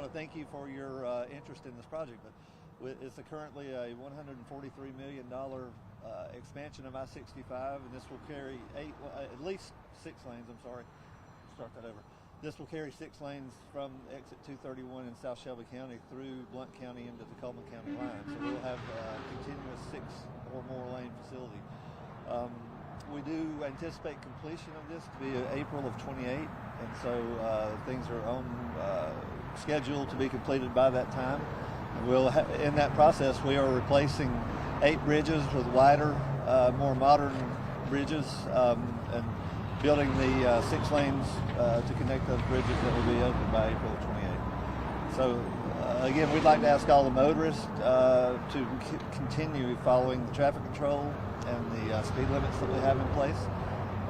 to thank you for your interest in this project. But it's currently a $143 million expansion of I-65, and this will carry at least 6 lanes. I'm sorry, start that over. This will carry 6 lanes from exit 231 in South Shelby County through Blount County into the Coleman County line. So we'll have a continuous 6 or more lane facility. We do anticipate completion of this to be April of 28, and so things are on schedule to be completed by that time. We'll in that process, we are replacing 8 bridges with wider, more modern bridges, and building the 6 lanes to connect those bridges that will be open by April of 28. So again, we'd like to ask all the motorists to continue following the traffic control and the speed limits that we have in place,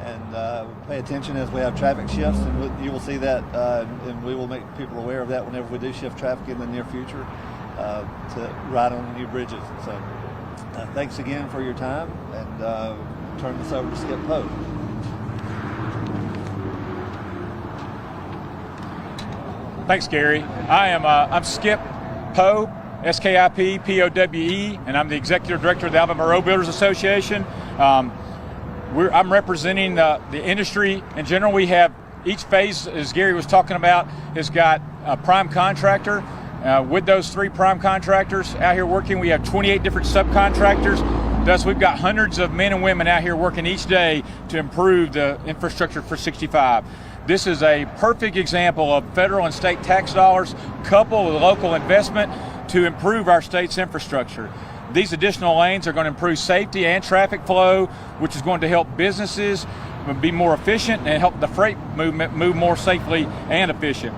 and pay attention as we have traffic shifts, and you will see that, and we will make people aware of that whenever we do shift traffic in the near future to ride on the new bridges. So thanks again for your time, and turn this over to Skip Poe. Thanks, Gary. I'm Skip Poe, S-K-I-P-P-O-W-E, and I'm the Executive Director of the Alabama Road Builders Association. I'm representing the industry in general. We have each phase, as Gary was talking about, has got a prime contractor. With those 3 prime contractors out here working, we have 28 different subcontractors. Thus, we've got hundreds of men and women out here working each day to improve the infrastructure for 65. This is a perfect example of federal and state tax dollars coupled with local investment to improve our state's infrastructure. These additional lanes are going to improve safety and traffic flow, which is going to help businesses be more efficient and help the freight movement move more safely and efficient.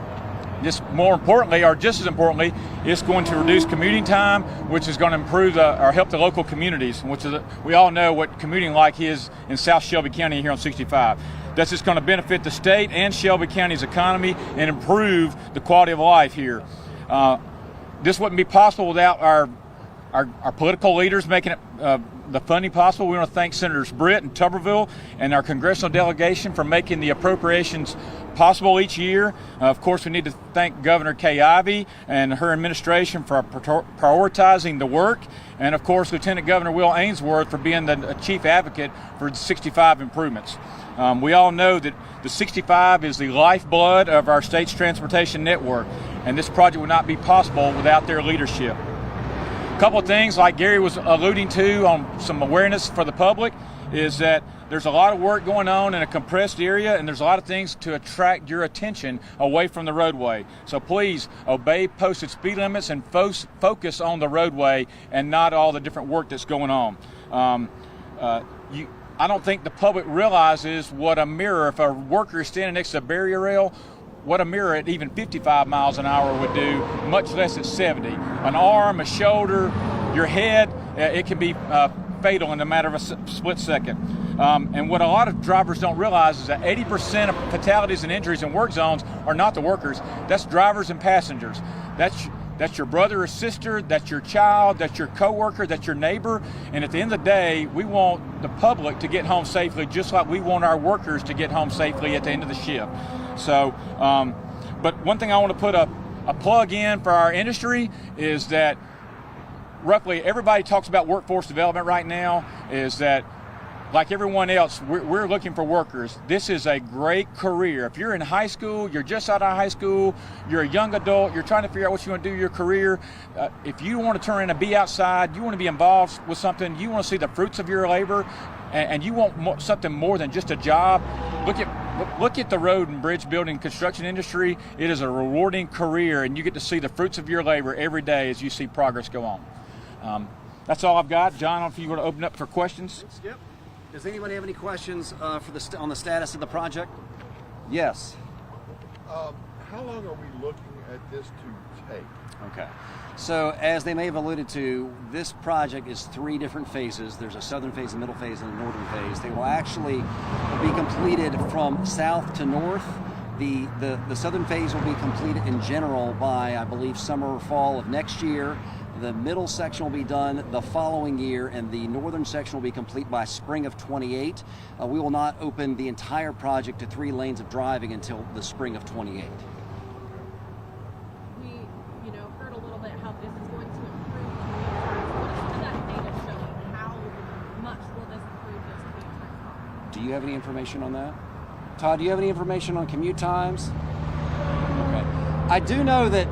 Just more importantly, or just as importantly, it's going to reduce commuting time, which is going to improve or help the local communities, which is we all know what commuting like is in South Shelby County here on 65. That's just going to benefit the state and Shelby County's economy and improve the quality of life here. This wouldn't be possible without our political leaders making it the funding possible. We want to thank Senators Britt and Tuberville and our congressional delegation for making the appropriations possible each year. Of course, we need to thank Governor Kay Ivey and her administration for prioritizing the work, and of course, Lieutenant Governor Will Ainsworth for being the chief advocate for 65 improvements. We all know that the 65 is the lifeblood of our state's transportation network, and this project would not be possible without their leadership. A couple of things, like Gary was alluding to on some awareness for the public, is that there's a lot of work going on in a compressed area, and there's a lot of things to attract your attention away from the roadway. So please obey posted speed limits and focus on the roadway and not all the different work that's going on. I don't think the public realizes what a mirror, if a worker is standing next to a barrier rail, what a mirror at even 55 miles an hour would do, much less at 70. An arm, a shoulder, your head, it can be fatal in a matter of a split second. And what a lot of drivers don't realize is that 80% of fatalities and injuries in work zones are not the workers, that's drivers and passengers. That's your brother or sister, that's your child, that's your coworker, that's your neighbor. And at the end of the day, we want the public to get home safely, just like we want our workers to get home safely at the end of the shift. So, but one thing I want to put a plug in for our industry is that roughly everybody talks about workforce development right now, is that like everyone else, we're looking for workers. This is a great career. If you're in high school, you're just out of high school, you're a young adult, you're trying to figure out what you want to do with your career, if you want to turn in and be outside, you want to be involved with something, you want to see the fruits of your labor, and you want something more than just a job, look at the road and bridge building construction industry. It is a rewarding career, and you get to see the fruits of your labor every day as you see progress go on. That's all I've got. John, if you want to open up for questions. Skip, does anybody have any questions on the status of the project? Yes. How long are we looking at this to take? Okay. So as they may have alluded to, this project is 3 different phases. There's a southern phase, a middle phase, and a northern phase. They will actually be completed from south to north. The southern phase will be completed in general by, I believe, summer or fall of next year. The middle section will be done the following year, and the northern section will be complete by spring of 28. We will not open the entire project to 3 lanes of driving until the spring of 28. Do you have any information on that? Todd, do you have any information on commute times? Okay. I do know that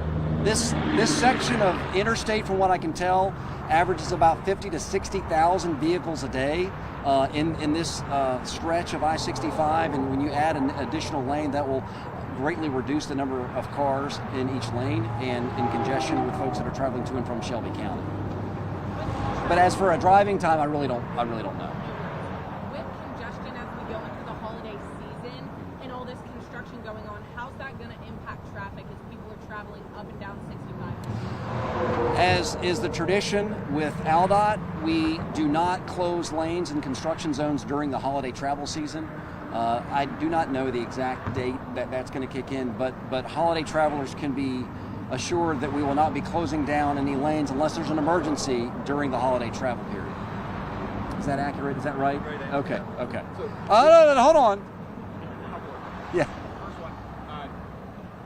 this section of interstate, from what I can tell, averages about 50 to 60,000 vehicles a day in this stretch of I-65, and when you add an additional lane, that will greatly reduce the number of cars in each lane and in congestion with folks that are traveling to and from Shelby County. But as for a driving time, I really don't know. With congestion as we go into the holiday season and all this construction going on, how's that going to impact traffic as people are traveling up and down 65? As is the tradition with ALDOT, we do not close lanes in construction zones during the holiday travel season. I do not know the exact date that that's going to kick in, but holiday travelers can be assured that we will not be closing down any lanes unless there's an emergency during the holiday travel period. Is that accurate? Is that right? Okay. So, No, hold on. Yeah. First one,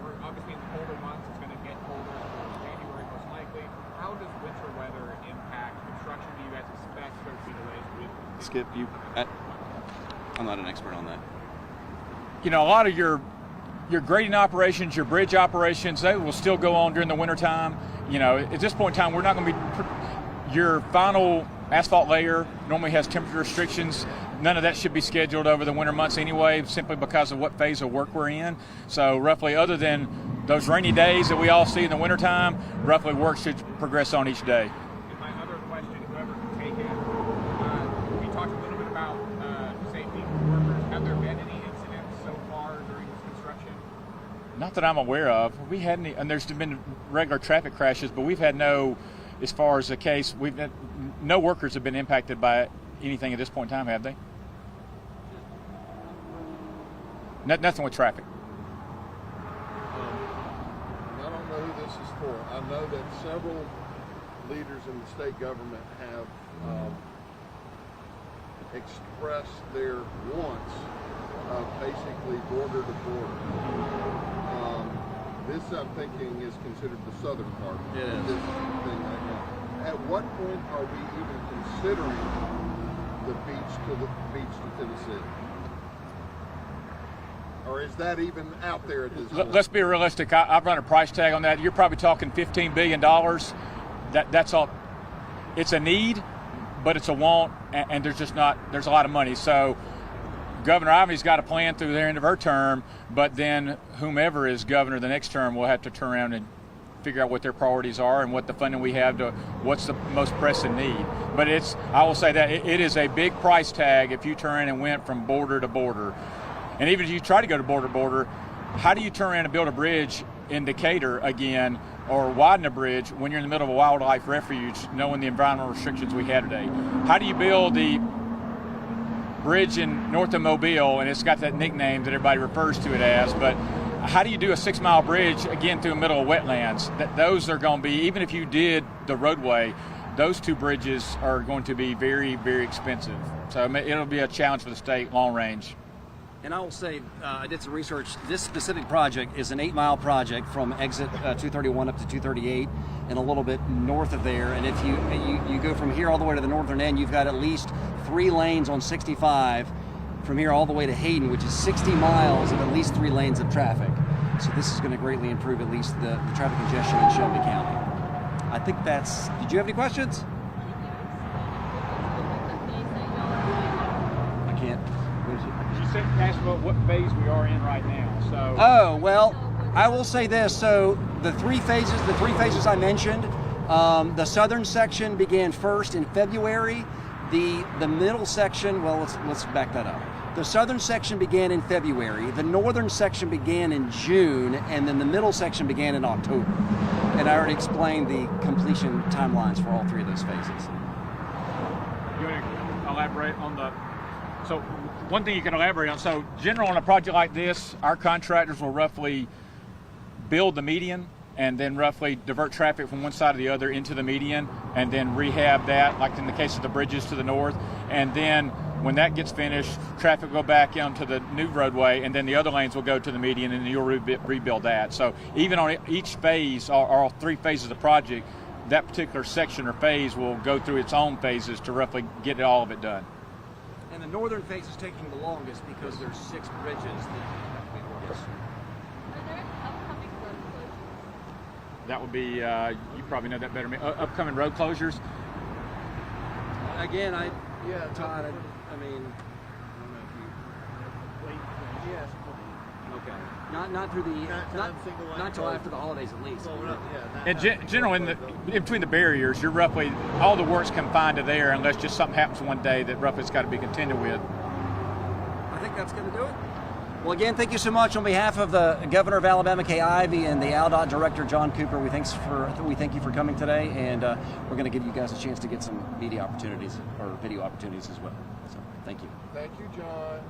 we're obviously in the colder months. It's going to get colder in January most likely. How does winter weather impact construction? Do you guys expect there to be delays with? Skip, I'm not an expert on that. You know, a lot of your grading operations, your bridge operations, they will still go on during the winter time. You know, at this point in time, we're not going to be, your final asphalt layer normally has temperature restrictions. None of that should be scheduled over the winter months anyway, simply because of what phase of work we're in. So roughly, other than those rainy days that we all see in the wintertime, roughly work should progress on each day. And my other question, whoever can take it, we talked a little bit about safety for workers. Have there been any incidents so far during this construction? Not that I'm aware of. We had any, and there's been regular traffic crashes, but we've had no, as far as the case, we've had, no workers have been impacted by anything at this point in time, have they? Nothing with traffic. I don't know who this is for. I know that several leaders in the state government have expressed their wants of basically border to border. This, I'm thinking, is considered the southern part of It is. this thing right now. At what point are we even considering the beach to Tennessee? Or is that even out there at this point? Let's be realistic. I've run a price tag on that. You're probably talking $15 billion. That's all. It's a need, but it's a want, and there's just not. There's a lot of money. So Governor Ivey's got a plan through the end of her term, but then whomever is governor the next term will have to turn around and figure out what their priorities are and what the funding we have to what's the most pressing need. But I will say that it is a big price tag if you turn and went from border to border. And even if you try to go to border to border, how do you turn around and build a bridge in Decatur again, or widen a bridge when you're in the middle of a wildlife refuge, knowing the environmental restrictions we have today? How do you build the bridge in north of Mobile, and it's got that nickname that everybody refers to it as, but how do you do a 6-mile bridge again through the middle of wetlands? Those are going to be, even if you did the roadway, those two bridges are going to be very, very expensive. So it'll be a challenge for the state long range. And I will say, I did some research. This specific project is an 8-mile project from exit 231 up to 238 and a little bit north of there. And if you go from here all the way to the northern end, you've got at least 3 lanes on 65 from here all the way to Hayden, which is 60 miles of at least 3 lanes of traffic. So this is going to greatly improve at least the traffic congestion in Shelby County. I think that's, did you have any questions? I can't. She said ask about what phase we are in right now. So Oh, well, I will say this. So the three phases I mentioned, the southern section began first in February. The middle section, well, let's back that up. The southern section began in February. The northern section began in June, and then the middle section began in October. And I already explained the completion timelines for all 3 of those phases. you want to elaborate on the? So one thing you can elaborate on. So general on a project like this, our contractors will roughly build the median and then roughly divert traffic from one side or the other into the median and then rehab that, like in the case of the bridges to the north. And then when that gets finished, traffic will go back onto the new roadway, and then the other lanes will go to the median, and you'll rebuild that. So even on each phase, all 3 phases of the project, that particular section or phase will go through its own phases to roughly get all of it done. And the northern face is taking the longest because there's 6 bridges that have to be worked. Are there upcoming road closures? That would be, you probably know that better than me. Upcoming road closures. Again, Yeah, Todd, I mean, I don't know if you. Yes. Okay. Not through the not till after the holidays at least. In general, in between the barriers, you're roughly, all the work's confined to there unless just something happens one day that roughly it's got to be contended with. I think that's going to do it. Well, again, thank you so much on behalf of the Governor of Alabama, Kay Ivey, and the ALDOT Director, John Cooper. We thank you for coming today, and we're going to give you guys a chance to get some media opportunities or video opportunities as well. So, thank you. Thank you, John.